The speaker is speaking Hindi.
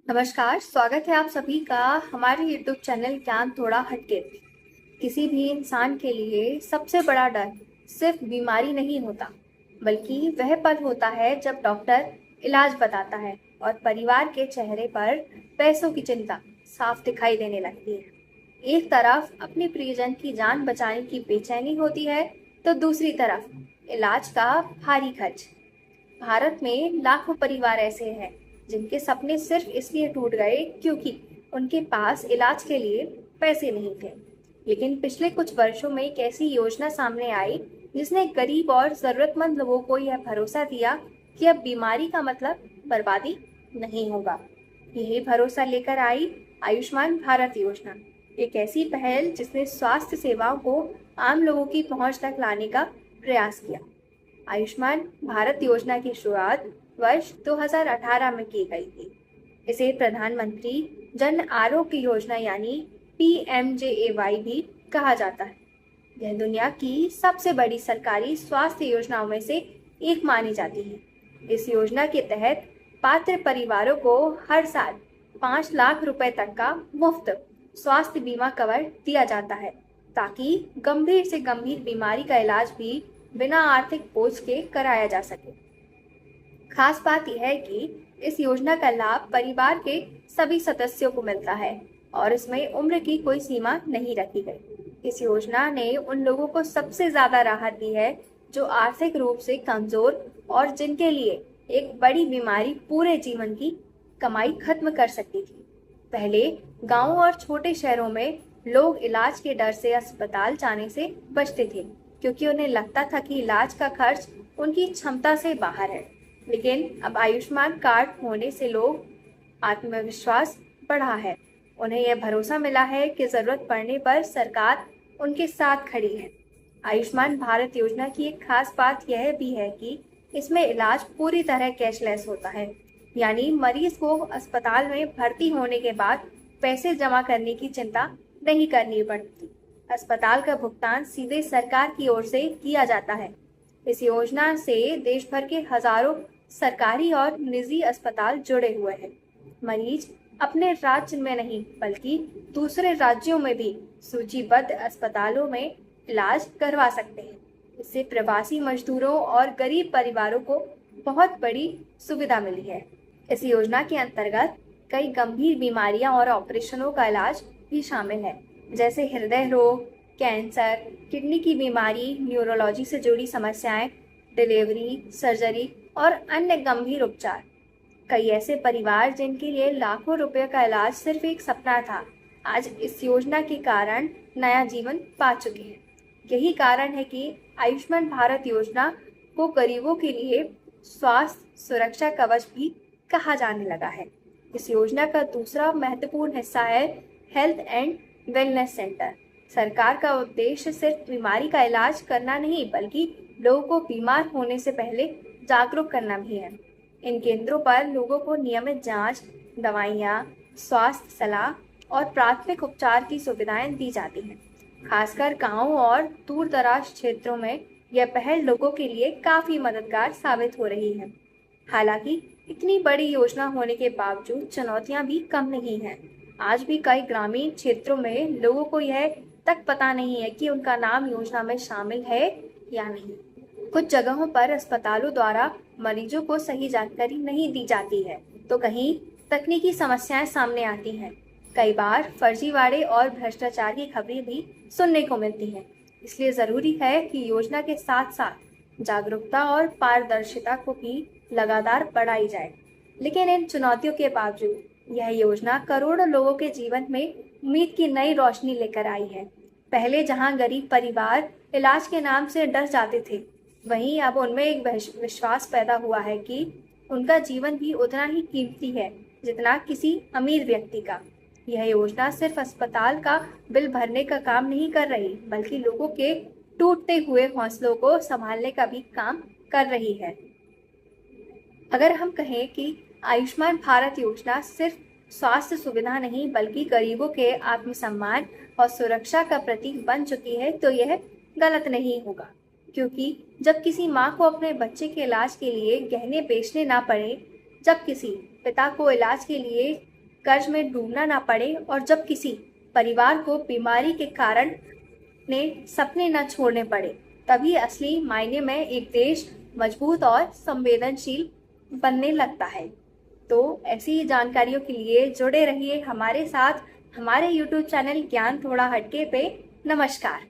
नमस्कार, स्वागत है आप सभी का हमारे YouTube चैनल ज्ञान थोड़ा हटके। किसी भी इंसान के लिए सबसे बड़ा डर सिर्फ बीमारी नहीं होता, बल्कि वह पल होता है जब डॉक्टर इलाज बताता है और परिवार के चेहरे पर पैसों की चिंता साफ दिखाई देने लगती है। एक तरफ अपने प्रियजन की जान बचाने की बेचैनी होती है, तो दूसरी तरफ इलाज का भारी खर्च। भारत में लाखों परिवार ऐसे हैं जिनके सपने सिर्फ इसलिए टूट गए क्योंकि उनके पास इलाज के लिए पैसे नहीं थे। लेकिन पिछले कुछ वर्षों में एक ऐसी योजना सामने आई जिसने गरीब और जरूरतमंद लोगों को यह भरोसा दिया कि अब बीमारी का मतलब बर्बादी नहीं होगा। यही भरोसा लेकर आई आयुष्मान भारत योजना, एक ऐसी पहल जिसने स्वास्थ्य सेवाओं को आम लोगों की पहुंच तक लाने का प्रयास किया। आयुष्मान भारत योजना की शुरुआत वर्ष 2018 में की गई थी। इसे प्रधानमंत्री जन आरोग्य योजना यानी PMJAY भी कहा जाता है। यह दुनिया की सबसे बड़ी सरकारी स्वास्थ्य योजनाओं में से एक मानी जाती है। इस योजना के तहत पात्र परिवारों को हर साल 5 लाख रुपए तक का मुफ्त स्वास्थ्य बीमा कवर दिया जाता है, ताकि गंभीर से गंभीर बीमारी का इलाज भी बिना आर्थिक बोझ के कराया जा सके। खास बात यह है कि इस योजना का लाभ परिवार के सभी सदस्यों को मिलता है और इसमें उम्र की कोई सीमा नहीं रखी गई। इस योजना ने उन लोगों को सबसे ज्यादा राहत दी है जो आर्थिक रूप से कमजोर और जिनके लिए एक बड़ी बीमारी पूरे जीवन की कमाई खत्म कर सकती थी। पहले गांवों और छोटे शहरों में लोग इलाज के डर से अस्पताल जाने से बचते थे, क्योंकि उन्हें लगता था कि इलाज का खर्च उनकी क्षमता से बाहर है। लेकिन अब आयुष्मान कार्ड होने से लोग आत्मविश्वास बढ़ा है। उन्हें यह भरोसा मिला है कि जरूरत पड़ने पर सरकार उनके साथ खड़ी है। आयुष्मान भारत योजना की एक खास बात यह भी है कि इसमें इलाज पूरी तरह कैशलेस होता है, यानी मरीज को अस्पताल में भर्ती होने के बाद पैसे जमा करने की चिंता नहीं करनी पड़ती। अस्पताल का भुगतान सीधे सरकार की ओर से किया जाता है। इस योजना से देश भर के हजारों सरकारी और निजी अस्पताल जुड़े हुए हैं। मरीज अपने राज्य में नहीं बल्कि दूसरे राज्यों में भी सूचीबद्ध अस्पतालों में इलाज करवा सकते हैं। इससे प्रवासी मजदूरों और गरीब परिवारों को बहुत बड़ी सुविधा मिली है। इस योजना के अंतर्गत कई गंभीर बीमारियां और ऑपरेशनों का इलाज भी शामिल है, जैसे हृदय रोग, कैंसर, किडनी की बीमारी, न्यूरोलॉजी से जुड़ी समस्याएं, डिलीवरी, सर्जरी और अन्य गंभीर उपचार। कई ऐसे परिवार जिनके लिए लाखों रुपए का इलाज सिर्फ एक सपना था, आज इस योजना के कारण नया जीवन पा चुके हैं। यही कारण है कि आयुष्मान भारत योजना को गरीबों के लिए स्वास्थ्य सुरक्षा कवच भी कहा जाने लगा है। इस योजना का दूसरा महत्वपूर्ण हिस्सा है हेल्थ एंड वेलनेस सेंटर। सरकार का उद्देश्य सिर्फ बीमारी का इलाज करना नहीं बल्कि लोगों को बीमार होने से पहले जागरूक करना भी है। इन केंद्रों पर लोगों को नियमित जांच, दवाइयाँ, स्वास्थ्य सलाह और प्राथमिक उपचार की सुविधाएं दी जाती हैं। खासकर गाँव और दूर दराज क्षेत्रों में यह पहल लोगों के लिए काफी मददगार साबित हो रही है। हालांकि इतनी बड़ी योजना होने के बावजूद चुनौतियां भी कम नहीं हैं। आज भी कई ग्रामीण क्षेत्रों में लोगों को यह तक पता नहीं है कि उनका नाम योजना में शामिल है या नहीं। कुछ जगहों पर अस्पतालों द्वारा मरीजों को सही जानकारी नहीं दी जाती है, तो कहीं तकनीकी समस्याएं सामने आती हैं। कई बार फर्जीवाड़े और भ्रष्टाचार की खबरें भी सुनने को मिलती हैं। इसलिए जरूरी है कि योजना के साथ साथ जागरूकता और पारदर्शिता को भी लगातार बढ़ाई जाए। लेकिन इन चुनौतियों के बावजूद यह योजना करोड़ों लोगों के जीवन में उम्मीद की नई रोशनी लेकर आई है। पहले जहां गरीब परिवार इलाज के नाम से डर जाते थे, वहीं अब उनमें एक विश्वास पैदा हुआ है कि उनका जीवन भी उतना ही कीमती है जितना किसी अमीर व्यक्ति का। यह योजना सिर्फ अस्पताल का बिल भरने का काम नहीं कर रही, बल्कि लोगों के टूटते हुए हौसलों को संभालने का भी काम कर रही है। अगर हम कहें कि आयुष्मान भारत योजना सिर्फ स्वास्थ्य सुविधा नहीं बल्कि गरीबों के आत्मसम्मान और सुरक्षा का प्रतीक बन चुकी है, तो यह गलत नहीं होगा। क्योंकि जब किसी माँ को अपने बच्चे के इलाज के लिए गहने बेचने ना पड़े, जब किसी पिता को इलाज के लिए कर्ज में डूबना ना पड़े और जब किसी परिवार को बीमारी के कारण ने सपने न छोड़ने पड़े, तभी असली मायने में एक देश मजबूत और संवेदनशील बनने लगता है। तो ऐसी ही जानकारियों के लिए जुड़े रहिए हमारे साथ हमारे YouTube चैनल ज्ञान थोड़ा हटके पे। नमस्कार।